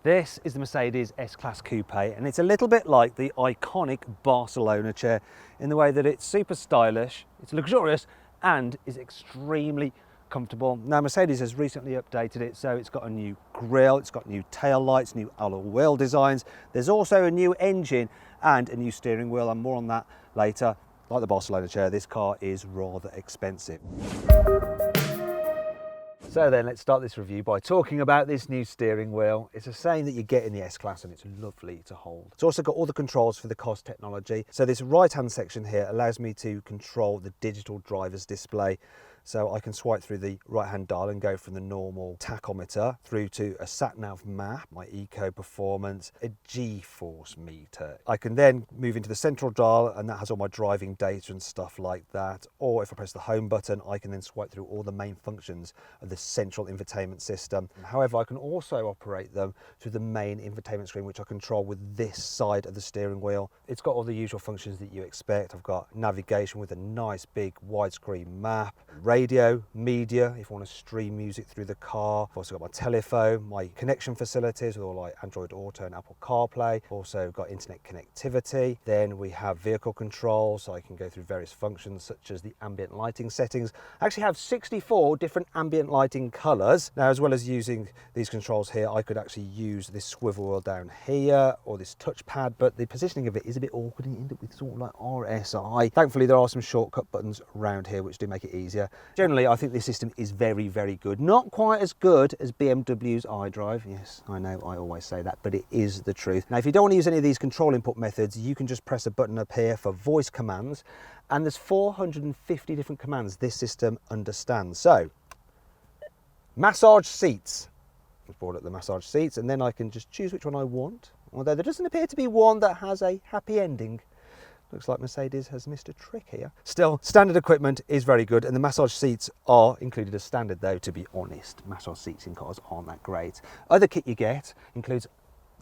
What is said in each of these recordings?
This is the Mercedes S-Class Coupe, and it's a little bit like the iconic Barcelona chair in the way that it's super stylish, it's luxurious, and is extremely comfortable. Now, Mercedes has recently updated it, so it's got a new grille, it's got new tail lights, new alloy wheel designs. There's also a new engine and a new steering wheel, and more on that later. Like the Barcelona chair, this car is rather expensive. So then let's start this review by talking about this new steering wheel. It's the same that you get in the S-Class, and it's lovely to hold. It's also got all the controls for the COS technology. So this right-hand section here allows me to control the digital driver's display. So I can swipe through the right-hand dial and go from the normal tachometer through to a sat-nav map, my eco performance, a G-force meter. I can then move into the central dial, and that has all my driving data and stuff like that. Or if I press the home button, I can then swipe through all the main functions of the central infotainment system. However, I can also operate them through the main infotainment screen, which I control with this side of the steering wheel. It's got all the usual functions that you expect. I've got navigation with a nice big widescreen map, radio, media, if I want to stream music through the car. I've also got my telephone, my connection facilities with all like Android Auto and Apple CarPlay. Also got internet connectivity. Then we have vehicle control, so I can go through various functions such as the ambient lighting settings. I actually have 64 different ambient lighting colours. Now, as well as using these controls here, I could actually use this swivel wheel down here or this touchpad, but the positioning of it is a bit awkward and you end up with sort of like RSI. Thankfully, there are some shortcut buttons around here which do make it easier. Generally, I think this system is very, very good. Not quite as good as BMW's iDrive. Yes, I know, I always say that, but it is the truth. Now, if you don't want to use any of these control input methods, you can just press a button up here for voice commands, and there's 450 different commands this system understands. So, massage seats. I've brought up the massage seats, and then I can just choose which one I want, although there doesn't appear to be one that has a happy ending. Looks like Mercedes has missed a trick here. Still, standard equipment is very good, and the massage seats are included as standard, though, to be honest. Massage seats in cars aren't that great. Other kit you get includes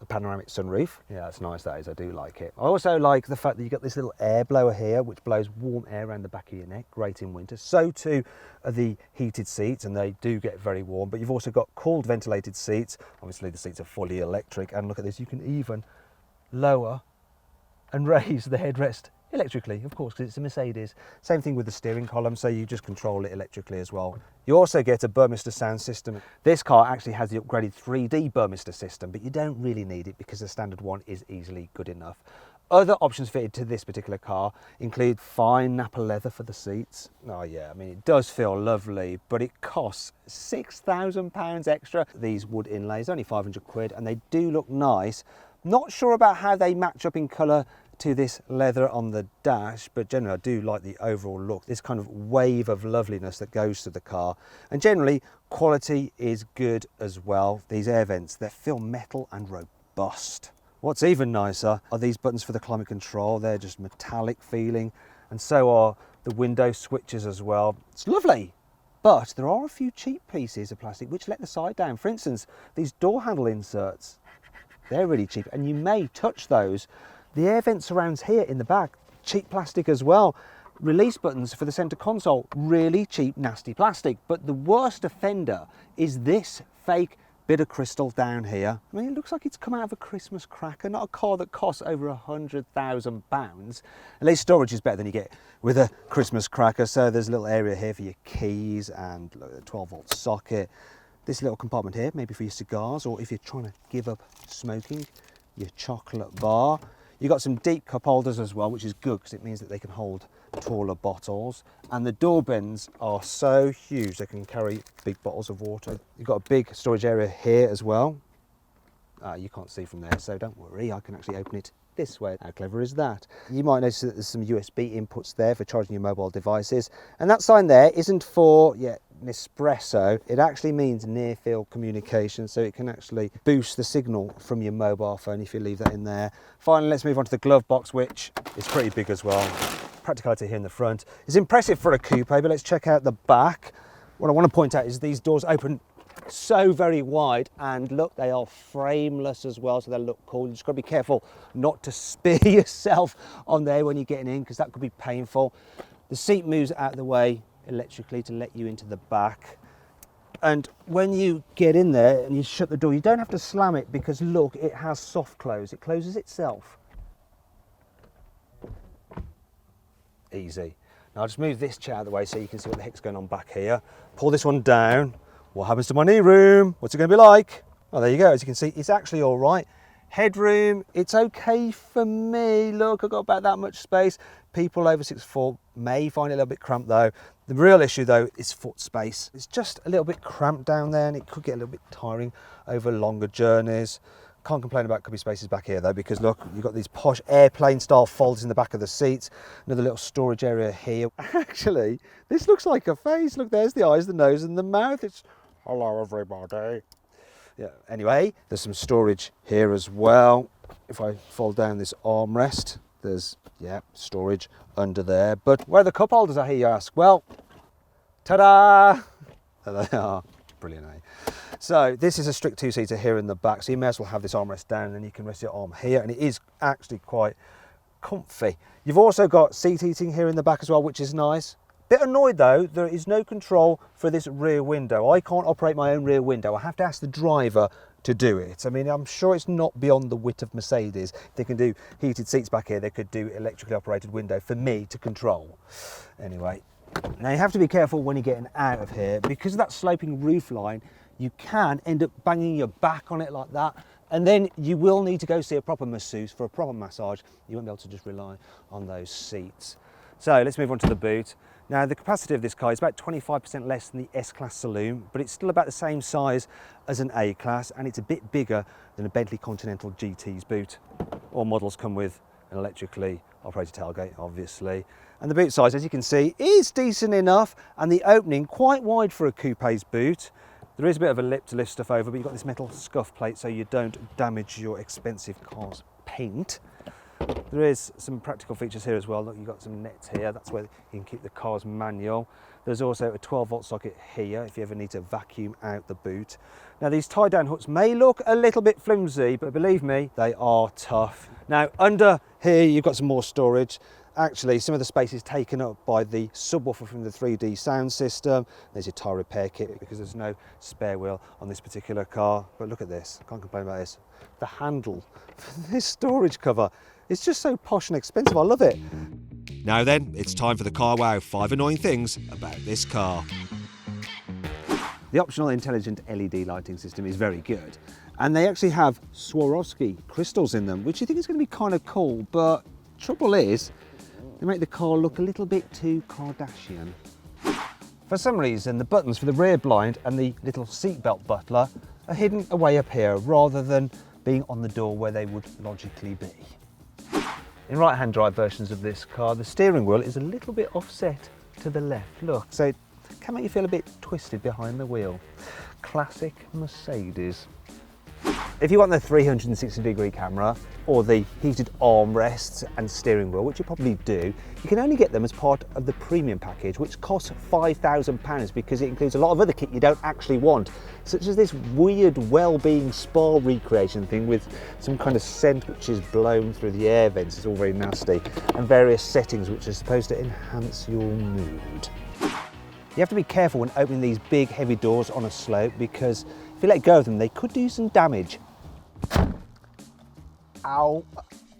the panoramic sunroof. Yeah, that's nice, that is. I do like it. I also like the fact that you've got this little air blower here, which blows warm air around the back of your neck. Great in winter. So too are the heated seats, and they do get very warm. But you've also got cooled ventilated seats. Obviously, the seats are fully electric. And look at this, you can even lower and raise the headrest electrically, of course, because it's a Mercedes. Same thing with the steering column, so you just control it electrically as well. You also get a Burmester sound system. This car actually has the upgraded 3D Burmester system, but you don't really need it because the standard one is easily good enough. Other options fitted to this particular car include fine Napa leather for the seats. Oh yeah, I mean, it does feel lovely, but it costs £6,000 extra. These wood inlays, only 500 quid, and they do look nice. Not sure about how they match up in colour to this leather on the dash, but generally I do like the overall look, this kind of wave of loveliness that goes to the car. And generally, quality is good as well. These air vents, they feel metal and robust. What's even nicer are these buttons for the climate control. They're just metallic feeling, and so are the window switches as well. It's lovely. But there are a few cheap pieces of plastic which let the side down. For instance, these door handle inserts. They're really cheap, and you may touch those. The air vent surrounds here in the back, cheap plastic as well. Release buttons for the centre console, really cheap, nasty plastic. But the worst offender is this fake bit of crystal down here. I mean, it looks like it's come out of a Christmas cracker, not a car that costs over £100,000. At least storage is better than you get with a Christmas cracker. So there's a little area here for your keys and a 12-volt socket. This little compartment here, maybe for your cigars, or if you're trying to give up smoking, your chocolate bar. You've got some deep cup holders as well, which is good because it means that they can hold taller bottles. And the door bins are so huge, they can carry big bottles of water. You've got a big storage area here as well. You can't see from there, so don't worry, I can actually open it this way. How clever is that? You might notice that there's some USB inputs there for charging your mobile devices. And that sign there isn't for Nespresso. It actually means near field communication, so it can actually boost the signal from your mobile phone if you leave that in there. Finally, let's move on to the glove box, which is pretty big as well. Practicality here in the front is impressive for a coupe, but let's check out the back. What I want to point out is these doors open so very wide, and look, they are frameless as well, so they look cool. You just got to be careful not to spear yourself on there when you're getting in, because that could be painful. The seat moves out of the way electrically to let you into the back. And when you get in there and you shut the door, you don't have to slam it because look, it has soft close. It closes itself. Easy. Now I'll just move this chair out of the way so you can see what the heck's going on back here. Pull this one down. What happens to my knee room? What's it going to be like? Oh, there you go. As you can see, it's actually all right. Headroom, it's okay for me. Look, I've got about that much space. People over 6'4" may find it a little bit cramped though. The real issue though is foot space. It's just a little bit cramped down there and it could get a little bit tiring over longer journeys. Can't complain about cubby spaces back here though, because look, you've got these posh airplane style folds in the back of the seats. Another little storage area here. Actually, this looks like a face. Look, there's the eyes, the nose and the mouth. It's hello everybody. Yeah, anyway, there's some storage here as well. If I fold down this armrest, there's, yeah, storage under there. But where are the cup holders, I hear you ask? Well, ta-da! There they are. Brilliant, eh? So this is a strict two-seater here in the back, so you may as well have this armrest down and you can rest your arm here, and it is actually quite comfy. You've also got seat heating here in the back as well, which is nice. Bit annoyed though, there is no control for this rear window. I can't operate my own rear window. I have to ask the driver to do it. I mean, I'm sure it's not beyond the wit of Mercedes. They can do heated seats back here. They could do electrically operated window for me to control. Anyway, now you have to be careful when you're getting out of here. Because of that sloping roof line, you can end up banging your back on it like that. And then you will need to go see a proper masseuse for a proper massage. You won't be able to just rely on those seats. So let's move on to the boot. Now the capacity of this car is about 25% less than the S-Class saloon, but it's still about the same size as an A-Class, and it's a bit bigger than a Bentley Continental GT's boot. All models come with an electrically operated tailgate, obviously. And the boot size, as you can see, is decent enough, and the opening quite wide for a coupe's boot. There is a bit of a lip to lift stuff over, but you've got this metal scuff plate so you don't damage your expensive car's paint. There is some practical features here as well. Look, you've got some nets here. That's where you can keep the car's manual. There's also a 12-volt socket here if you ever need to vacuum out the boot. Now, these tie-down hooks may look a little bit flimsy, but believe me, they are tough. Now, under here, you've got some more storage. Actually, some of the space is taken up by the subwoofer from the 3D sound system. There's your tyre repair kit because there's no spare wheel on this particular car. But look at this, can't complain about this. The handle for this storage cover, it's just so posh and expensive, I love it. Now then, it's time for the CarWow 5 annoying things about this car. The optional intelligent LED lighting system is very good. And they actually have Swarovski crystals in them, which you think is going to be kind of cool, but trouble is, they make the car look a little bit too Kardashian. For some reason, the buttons for the rear blind and the little seatbelt butler are hidden away up here rather than being on the door where they would logically be. In right-hand drive versions of this car, the steering wheel is a little bit offset to the left, look, so it can make you feel a bit twisted behind the wheel. Classic Mercedes. If you want the 360-degree camera or the heated armrests and steering wheel, which you probably do, you can only get them as part of the premium package, which costs £5,000 because it includes a lot of other kit you don't actually want, such as this weird well-being spa recreation thing with some kind of scent which is blown through the air vents. It's all very nasty, and various settings which are supposed to enhance your mood. You have to be careful when opening these big heavy doors on a slope because if you let go of them, they could do some damage. Ow.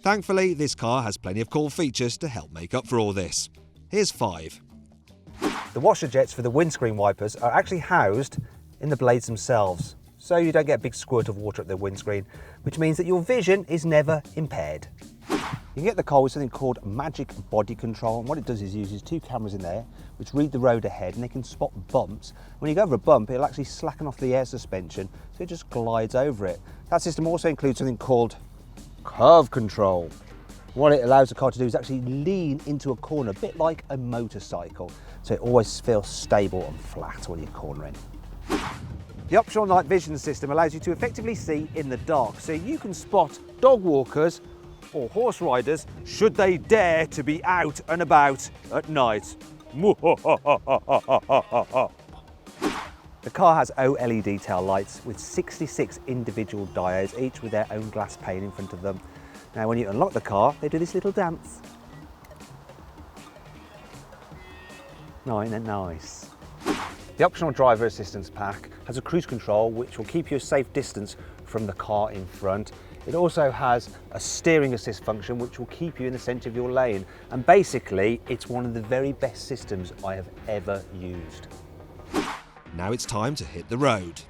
Thankfully, this car has plenty of cool features to help make up for all this. Here's 5. The washer jets for the windscreen wipers are actually housed in the blades themselves, so you don't get a big squirt of water at the windscreen, which means that your vision is never impaired. You can get the car with something called Magic Body Control, and what it does is uses 2 cameras in there which read the road ahead and they can spot bumps. When you go over a bump, it'll actually slacken off the air suspension, so it just glides over it. That system also includes something called curve control. What it allows the car to do is actually lean into a corner, a bit like a motorcycle, so it always feels stable and flat when you're cornering. The optional night vision system allows you to effectively see in the dark, so you can spot dog walkers or horse riders should they dare to be out and about at night. The car has OLED tail lights with 66 individual diodes, each with their own glass pane in front of them. Now when you unlock the car, they do this little dance. No, isn't it nice? The optional driver assistance pack has a cruise control which will keep you a safe distance from the car in front. It also has a steering assist function which will keep you in the centre of your lane, and basically it's one of the very best systems I have ever used. Now it's time to hit the road.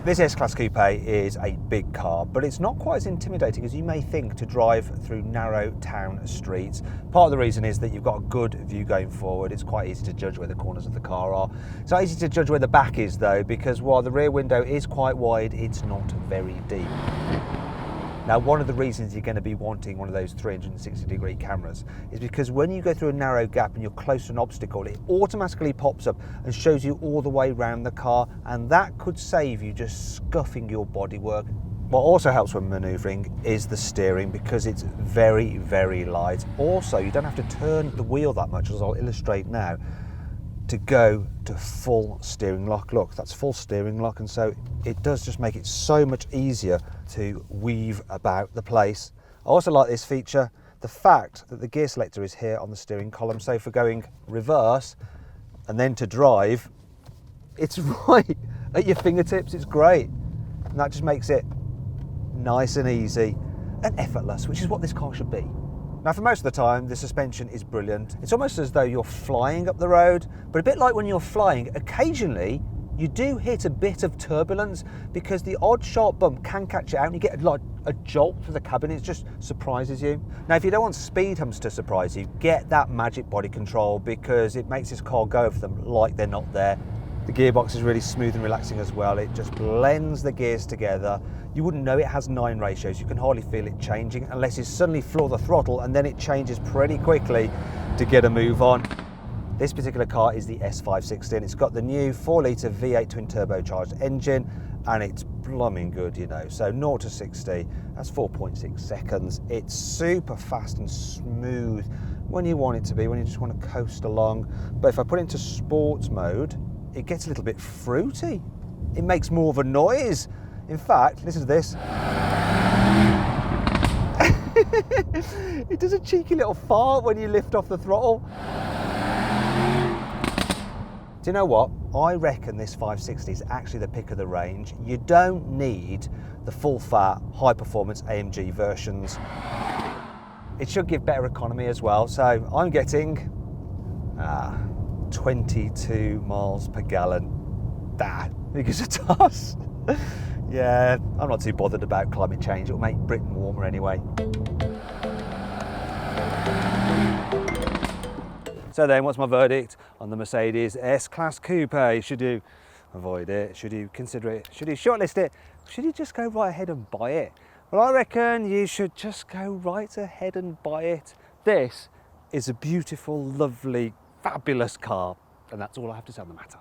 This S-Class Coupe is a big car, but it's not quite as intimidating as you may think to drive through narrow town streets. Part of the reason is that you've got a good view going forward. It's quite easy to judge where the corners of the car are. It's not easy to judge where the back is though, because while the rear window is quite wide, it's not very deep. Now, one of the reasons you're going to be wanting one of those 360-degree cameras is because when you go through a narrow gap and you're close to an obstacle, it automatically pops up and shows you all the way around the car, and that could save you just scuffing your bodywork. What also helps when manoeuvring is the steering, because it's very, very light. Also, you don't have to turn the wheel that much, as I'll illustrate now, to go to full steering lock. Look, that's full steering lock, and so it does just make it so much easier to weave about the place. I also like this feature, the fact that the gear selector is here on the steering column, so for going reverse and then to drive, it's right at your fingertips. It's great, and that just makes it nice and easy and effortless, which is what this car should be. Now, for most of the time, the suspension is brilliant. It's almost as though you're flying up the road, but a bit like when you're flying, occasionally you do hit a bit of turbulence because the odd sharp bump can catch you out and you get like a jolt through the cabin. It just surprises you. Now, if you don't want speed humps to surprise you, get that magic body control, because it makes this car go over them like they're not there. The gearbox is really smooth and relaxing as well. It just blends the gears together. You wouldn't know it has 9 ratios. You can hardly feel it changing unless you suddenly floor the throttle, and then it changes pretty quickly to get a move on. This particular car is the S560, and it's got the new 4-litre V8 twin turbocharged engine, and it's blooming good, you know. So 0 to 60, that's 4.6 seconds. It's super fast and smooth when you want it to be, when you just want to coast along. But if I put it into sports mode, it gets a little bit fruity. It makes more of a noise. In fact, listen to this. It does a cheeky little fart when you lift off the throttle. Do you know what? I reckon this 560 is actually the pick of the range. You don't need the full-fat, high-performance AMG versions. It should give better economy as well. So I'm getting 22 miles per gallon. Because it does. Yeah, I'm not too bothered about climate change. It'll make Britain warmer anyway. So then, what's my verdict on the Mercedes S-Class Coupe? Should you avoid it? Should you consider it? Should you shortlist it? Should you just go right ahead and buy it? Well, I reckon you should just go right ahead and buy it. This is a beautiful, lovely, fabulous car, and that's all I have to say on the matter.